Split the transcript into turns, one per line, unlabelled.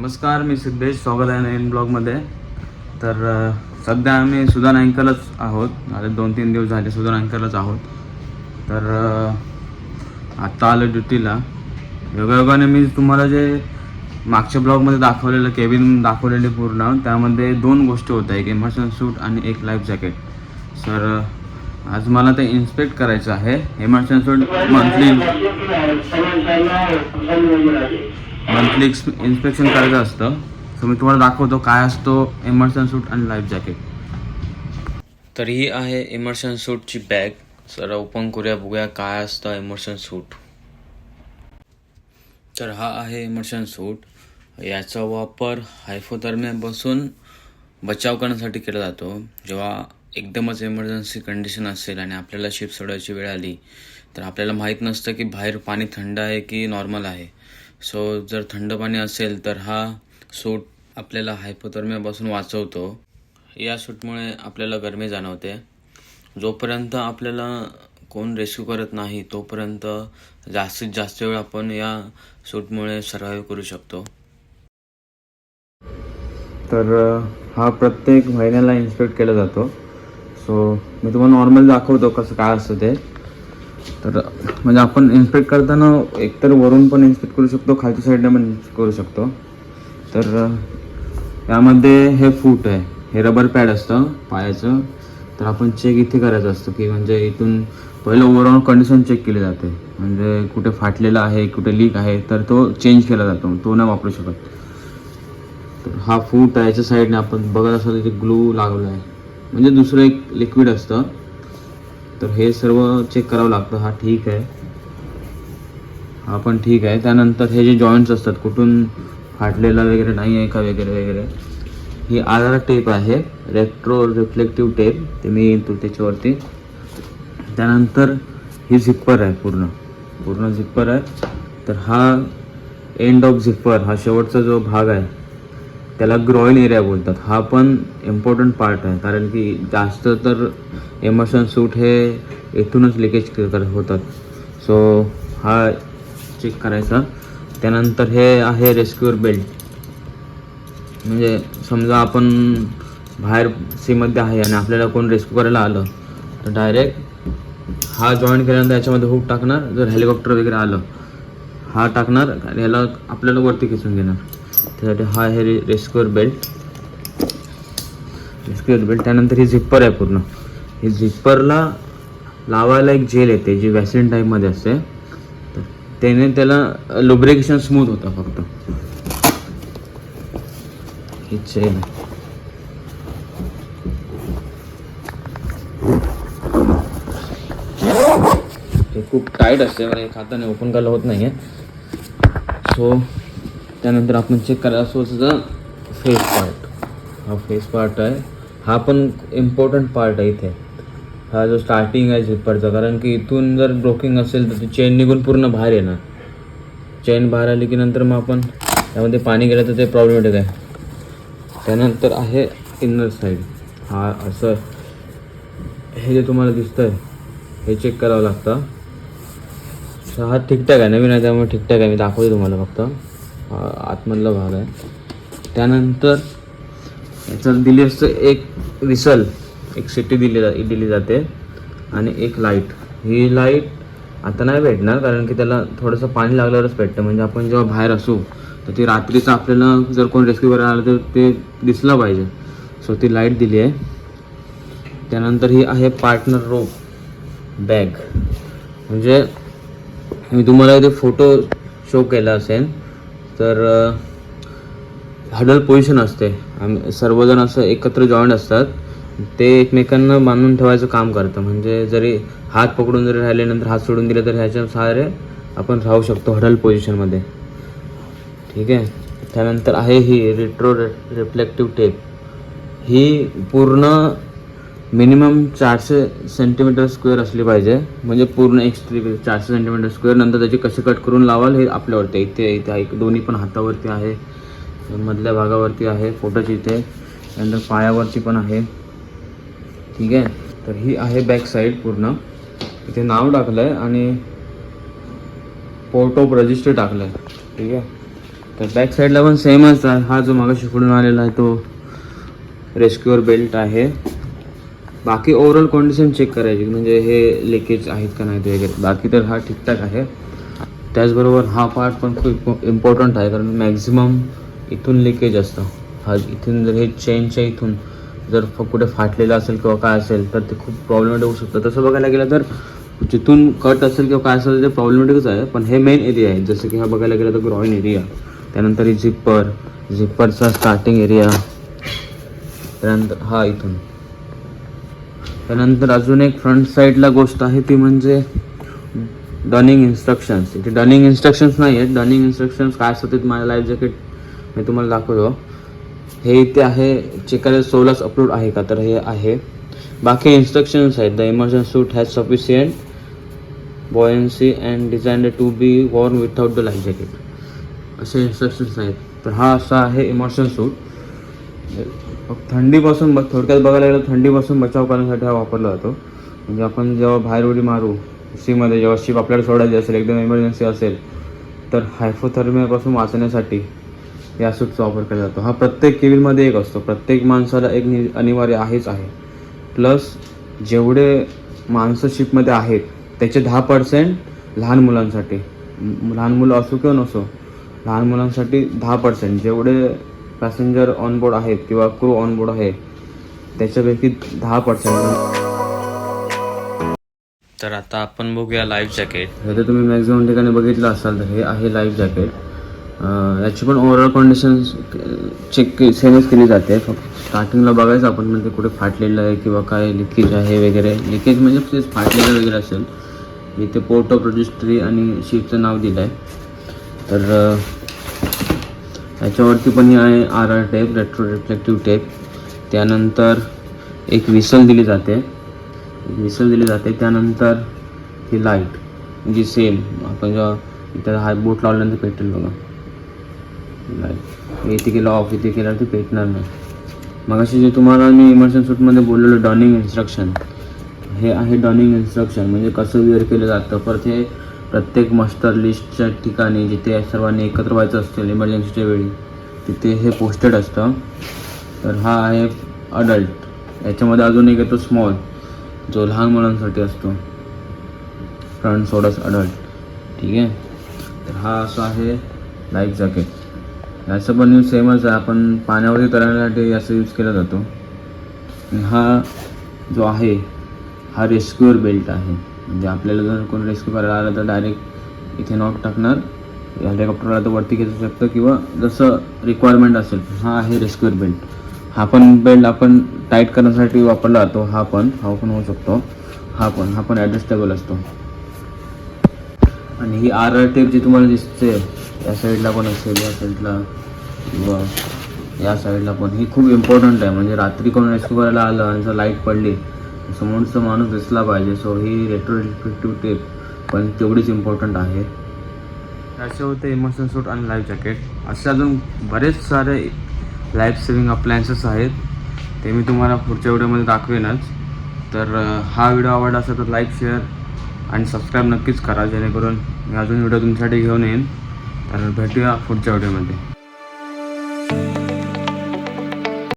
नमस्कार, मी सिद्धेश. स्वागत आहे नवीन ब्लॉगमध्ये. तर सध्या आम्ही सुदान अँकरलाच आहोत. आता 2-3 दिवस झाले सुदान अँकरलाच आहोत. तर आत्ता आलो ड्युटीला. योगायोगाने मी तुम्हाला जे मागच्या ब्लॉगमध्ये दाखवलेलं केबिन दाखवलेले पूर्ण, त्यामध्ये 2 गोष्टी होत्या, एक इमर्शन सूट आणि एक लाईफ जॅकेट. सर आज मला ते इन्स्पेक्ट करायचं आहे. इमर्शन सूट मंथली इन्स्पेक्शन करायचं असतं. सो मी तुम्हाला दाखवतो काय असतो इमर्शन सूट आणि लाईफ जॅकेट. तर ही आहे इमर्शन सूटची बॅग. सर ओपन करूया, बघूया काय असतं इमर्शन सूट. तर हा आहे इमर्शन सूट. याचा वापर हायपोथर्मियापासून बचाव करण्यासाठी केला जातो. जेव्हा एकदमच इमर्जन्सी कंडिशन असेल आणि आपल्याला शिप सोडायची वेळ आली तर आपल्याला माहीत नसतं की बाहेर पाणी थंड आहे की नॉर्मल आहे. सो जर थंड पाणी असेल तर हा सूट आपल्याला हायपोथर्मियापासून वाचवतो. या सूटमुळे आपल्याला गरमी जाणवते. जोपर्यंत आपल्याला कोण रेस्क्यू करत नाही तोपर्यंत जास्तीत जास्त वेळ आपण या सूटमुळे सर्व्हाइव्ह करू शकतो. तर हा प्रत्येक महिन्याला इन्स्पेक्ट केला जातो. सो मी तुम्हाला नॉर्मल दाखवतो कसं काय असतं ते. तर म्हणजे आपण इन्स्पेक्ट करताना एकतर वरून पण इन्स्पेक्ट करू शकतो, खालच्या साईडने पण इन्स्पेक्ट करू शकतो. तर यामध्ये हे फूट आहे, हे रबर पॅड असतं पायाचं. तर आपण चेक इथे करायचं असतं की म्हणजे इथून पहिलं ओव्हरऑल कंडिशन चेक केली जाते. म्हणजे कुठे फाटलेलं आहे, कुठे लीक आहे तर तो चेंज केला जातो, तो नाही वापरू शकत. तर हा फूट आहे, याच्या साईडने आपण बघत असाल तिथे ग्लू लागला आहे, म्हणजे दुसरं एक लिक्विड असतं. तर हे सर्व चेक करावं लागतं. हा ठीक आहे, हा पण ठीक आहे. त्यानंतर हे जे जॉईंट्स असतात कुठून फाटलेला वगैरे नाही आहे का वगैरे वगैरे. ही आर टेप आहे, रेट्रो रिफ्लेक्टिव्ह टेप, ते मी येतो त्याच्यावरती. त्यानंतर ही झिप्पर आहे, पूर्ण झिप्पर आहे. तर हा एंड ऑफ झिप्पर, हा शेवटचा जो भाग आहे त्याला ग्रॉइन एरिया बोलतात. हा पण इम्पॉर्टंट पार्ट आहे, कारण की जास्त तर इमर्शन सूट हे इथूनच लिकेज होतात. सो हा चेक करायचा. त्यानंतर हे आहे रेस्क्यूअर बेल्ट. म्हणजे समजा आपण बाहेर सीमध्ये आहे आणि आपल्याला कोण रेस्क्यू करायला आलं तर डायरेक्ट हा जॉईन केल्यानंतर याच्यामध्ये हुक टाकणार. जर हेलिकॉप्टर वगैरे आलं हा टाकणार आणि ह्याला आपल्याला वरती खेचून घेणार. त्यासाठी हा आहे रेस्क्यूअर बेल्ट. त्यानंतर ही झिप्पर आहे पूर्ण. ही झिप्परला लावायला एक जेल येते जी वॅसलिन टाईपमध्ये असते. तर त्याने त्याला लुब्रिकेशन स्मूथ होतं फक्त. ही चेन आहे. हे खूप टाईट असते, मला एक हाताने ओपन करायला होत नाही आहे. सो त्यानंतर आपण चेक करायला असो फेस पार्ट. हा फेस पार्ट आहे, हा पण इम्पॉर्टंट पार्ट आहे इथे. हा जो स्टार्टिंग आहे झिप्परचा, कारण की इथून जर ब्रोकिंग असेल तर ती चेन निघून पूर्ण बाहेर येणार. चेन बाहेर आली की नंतर मग आपण त्यामध्ये पाणी गेलं तर ते प्रॉब्लेमॅटिक आहे. त्यानंतर आहे इनर साईड. हा असं हे जे तुम्हाला दिसतं आहे हे चेक करावं लागतं. हा ठीकठाक आहे, नवीन आहे त्यामुळे ठीकठाक आहे. मी दाखवते तुम्हाला फक्त. हा आतमधला भाग आहे. त्यानंतर याच्यात दिली असतं एक विसल, एक शिट्टी दिली जाते आणि एक लाईट. ही लाईट आता नाही भेटणार कारण की त्याला थोडंसं पाणी लागल्यावरच भेटतं. म्हणजे आपण जेव्हा बाहेर असू तर ती रात्रीचं आपल्याला जर कोण रेस्क्यू करायला आलं तर ते दिसलं पाहिजे. सो ती लाईट दिली आहे. त्यानंतर ही आहे पार्टनर रोप बॅग. म्हणजे मी तुम्हाला इथे फोटो शो केला असेल तर हडल पोझिशन असते. सर्वजण असं एकत्र जॉईंट असतात, ते एकमेकांना बांधून ठेवायचं काम करतं. म्हणजे जरी हात पकडून जरी राहिले नंतर हात सोडून दिले तर ह्याच्या सहारे आपण राहू शकतो हडल पोझिशनमध्ये. ठीक आहे. त्यानंतर आहे ही रेट्रो रिफ्लेक्टिव्ह टेप. ही पूर्ण मिनिमम 400 सेंटीमीटर स्क्वेअर असली पाहिजे. म्हणजे पूर्ण एक्स्ट्री 400 सेंटीमीटर स्क्वेअर. नंतर त्याची कशी कट करून लावाल हे आपल्यावरती. इथे दोन्ही पण हातावरती आहे, मधल्या भागावरती आहे, फोटोची इथे, नंतर पायावरची पण आहे. ठीक आहे. तर ही आहे बॅक साईड पूर्ण. इथे नाव टाकलं आहे आणि पोर्ट ऑफ रजिस्टर टाकलं आहे. ठीक आहे. तर बॅक साईडला पण सेमच आहे. हा जो मागाशी पुढून आलेला आहे तो रेस्क्युअर बेल्ट आहे. बाकी ओव्हरऑल कंडिशन चेक करायची, म्हणजे हे लिकेज आहेत का नाहीत वगैरे. बाकी तर हा ठीकठाक आहे. त्याचबरोबर हा पार्ट पण खूप इम्पॉर्टंट आहे, कारण मॅक्झिमम इथून लिकेज असतं. हा इथून जर हे चेनच्या इथून जर कुठे फाटलेलं असेल किंवा काय असेल तर ते खूप प्रॉब्लेमेटिक होऊ शकतं. तसं बघायला गेलं तर जिथून कट असेल किंवा काय असेल ते प्रॉब्लेमेटिकच आहे. पण हे मेन एरिया आहे, जसं की हा बघायला गेलं तर ग्रॉइन एरिया, त्यानंतर ही झिप्परचा स्टार्टिंग एरिया, त्यानंतर हा इथून. त्यानंतर अजून एक फ्रंट साईडला गोष्ट आहे ती म्हणजे डनिंग इन्स्ट्रक्शन्स. इथे डनिंग इन्स्ट्रक्शन्स नाही आहेत. डनिंग इन्स्ट्रक्शन्स काय असतात ते माझ्या लाईफ जॅकेट मी तुम्हाला दाखवतो. हे इथे आहे, चेक करायला सोलास अपलोड आहे का, तर हे आहे. बाकी इन्स्ट्रक्शन्स आहेत. The emergency suit has sufficient buoyancy and designed to be worn without the life jacket, असे इन्स्ट्रक्शन्स आहेत. तर हा असा आहे इमर्शन सूट. थंडीपासून थोडक्यात बघायला गेलं थंडीपासून बचाव करण्यासाठी हा वापरला जातो. म्हणजे आपण जेव्हा बाहेर उडी मारू सीमध्ये, जेव्हा शिप आपल्याला सोडायची असेल, एकदम इमर्जन्सी असेल, तर हायपोथर्मियापासून वाचण्यासाठी या सूटचा वापर केला जातो. हा प्रत्येक केबिनमध्ये एक असतो. प्रत्येक माणसाला एक अनिवार्य आहेच आहे. प्लस जेवढे माणसं शिपमध्ये आहेत त्याचे 10% लहान मुलांसाठी, लहान मुलं असो किंवा नसो, लहान मुलांसाठी 10%, जेवढे पॅसेंजर ऑनबोर्ड आहेत किंवा क्रू ऑनबोर्ड आहे त्याच्यापैकी 10%. तर आता आपण बघूया लाईफ जॅकेट. हे तर तुम्ही मॅक्झिमम ठिकाणी बघितलं असाल, तर हे आहे लाईफ जॅकेट. याची पण ओव्हरऑल कंडिशन चेक सेमच केली जाते. फक्त स्टार्टिंगला बघायचं आपण म्हणजे कुठे फाटलेलं आहे किंवा काय लिकेज आहे वगैरे. लिकेज म्हणजे फाटलेलं वगैरे असेल. इथे पोर्ट ऑफ रजिस्ट्री आणि शिपचं नाव दिलं आहे. तर याच्यावरती पण ही आहे RR tape, retro reflective tape. त्यानंतर एक विसल दिली जाते, त्यानंतर ही लाईट जी सेम आपण जेव्हा इथं हा बोट लावल्यानंतर पेटेल बघा, लाईट इथे केलं ऑफ, इथे केलं ते पेटणार नाही. मग अशी जे तुम्हाला मी इमर्शन सूटमध्ये बोललेलं डॉनिंग इन्स्ट्रक्शन, हे आहे डॉनिंग इन्स्ट्रक्शन, म्हणजे कसं वेअर केलं जातं. परत हे प्रत्येक मास्टर लिस्टच्या ठिकाणी जिथे सर्वांनी एकत्र व्हायचं असतं इमर्जन्सीच्या वेळी तिथे हे पोस्टेड असतं. तर हा आहे अडल्ट. याच्यामध्ये अजून एक येतो स्मॉल, जो लहान मुलांसाठी असतो, फ्रंट सोडस अडल्ट. ठीक आहे. तर हा असा आहे लाईफ जॅकेट. याचं पण यूज सेमच आहे. आपण पाण्यावरती तरण्यासाठी याचा यूज केला जातो. हा जो आहे हा रेस्क्युअर बेल्ट आहे. म्हणजे आपल्याला जर कोणी रेस्क्यू करायला आलं तर डायरेक्ट इथे नॉट टाकणार, हेलिकॉप्टरला तर वरती घेऊ शकतं किंवा जसं रिक्वायरमेंट असेल. हा आहे रेस्क्युअर बेल्ट. हा पण बेल्ट आपण टाईट करण्यासाठी वापरला जातो. हा पण होऊ शकतो. हा पण ॲडजस्टेबल असतो. आणि ही RR टेप जी तुम्हाला दिसते या साईडला पण असेल, या साईडला किंवा या साईडला पण, ही खूप इम्पॉर्टंट आहे. म्हणजे रात्री कोण रेस्क्यू करायला आलं आणि जर लाईट पडली समोरचा माणूस दिसला पाहिजे. सो ही रेट्रो रिफ्लेक्टिव्ह टेप पण तेवढीच इम्पॉर्टंट आहे. असे होते इमर्शन सूट आणि लाईफ जॅकेट. असे अजून बरेच सारे लाईफ सेविंग अप्लायन्सेस आहेत, ते मी तुम्हाला पुढच्या व्हिडिओमध्ये दाखवेनच. तर हा व्हिडिओ आवडला असेल तर लाईक, शेअर आणि सबस्क्राईब नक्कीच करा, जेणेकरून मी अजून व्हिडिओ तुमच्यासाठी घेऊन येईन. तर भेटूया पुढच्या व्हिडिओमध्ये.